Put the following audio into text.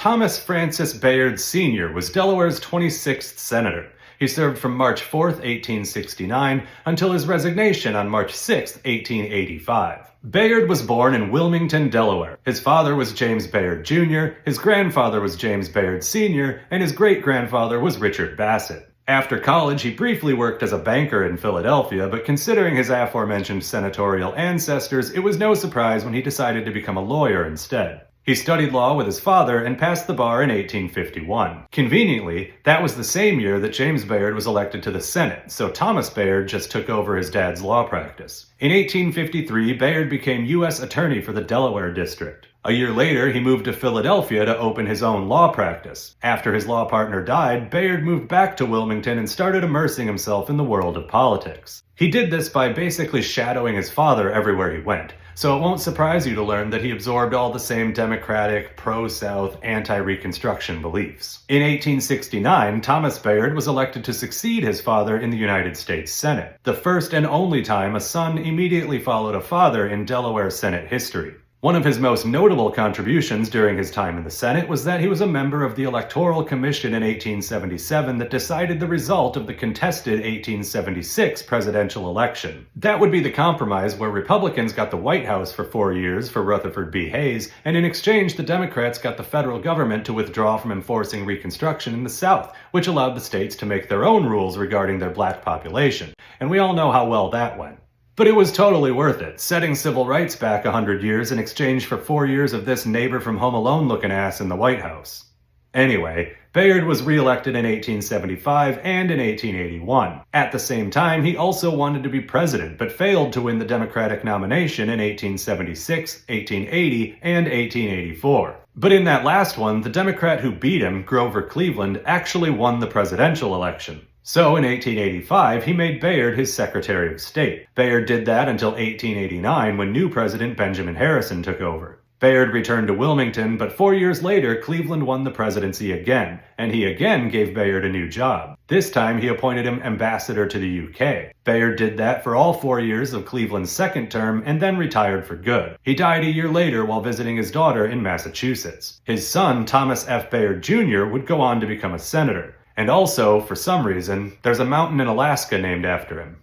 Thomas Francis Bayard Sr. was Delaware's 26th senator. He served from March 4, 1869, until his resignation on March 6, 1885. Bayard was born in Wilmington, Delaware. His father was James Bayard Jr., his grandfather was James Bayard Sr., and his great-grandfather was Richard Bassett. After college, he briefly worked as a banker in Philadelphia, but considering his aforementioned senatorial ancestors, it was no surprise when he decided to become a lawyer instead. He studied law with his father and passed the bar in 1851. Conveniently, that was the same year that James Bayard was elected to the Senate, so Thomas Bayard just took over his dad's law practice. In 1853, Bayard became U.S. Attorney for the Delaware District. A year later, he moved to Philadelphia to open his own law practice. After his law partner died, Bayard moved back to Wilmington and started immersing himself in the world of politics. He did this by basically shadowing his father everywhere he went, so it won't surprise you to learn that he absorbed all the same Democratic, pro-South, anti-Reconstruction beliefs. In 1869, Thomas Bayard was elected to succeed his father in the United States Senate, the first and only time a son immediately followed a father in Delaware Senate history. One of his most notable contributions during his time in the Senate was that he was a member of the Electoral Commission in 1877 that decided the result of the contested 1876 presidential election. That would be the compromise where Republicans got the White House for 4 years for Rutherford B. Hayes, and in exchange the Democrats got the federal government to withdraw from enforcing Reconstruction in the South, which allowed the states to make their own rules regarding their black population. And we all know how well that went. But it was totally worth it, setting civil rights back 100 years in exchange for 4 years of this neighbor from Home Alone looking ass in the White House. Anyway, Bayard was re-elected in 1875 and in 1881. At the same time, he also wanted to be president, but failed to win the Democratic nomination in 1876, 1880, and 1884. But in that last one, the Democrat who beat him, Grover Cleveland, actually won the presidential election. So in 1885, he made Bayard his Secretary of State. Bayard did that until 1889 when new President Benjamin Harrison took over. Bayard returned to Wilmington, but 4 years later, Cleveland won the presidency again, and he again gave Bayard a new job. This time, he appointed him ambassador to the UK. Bayard did that for all 4 years of Cleveland's second term and then retired for good. He died a year later while visiting his daughter in Massachusetts. His son, Thomas F. Bayard Jr., would go on to become a senator. And also, for some reason, there's a mountain in Alaska named after him.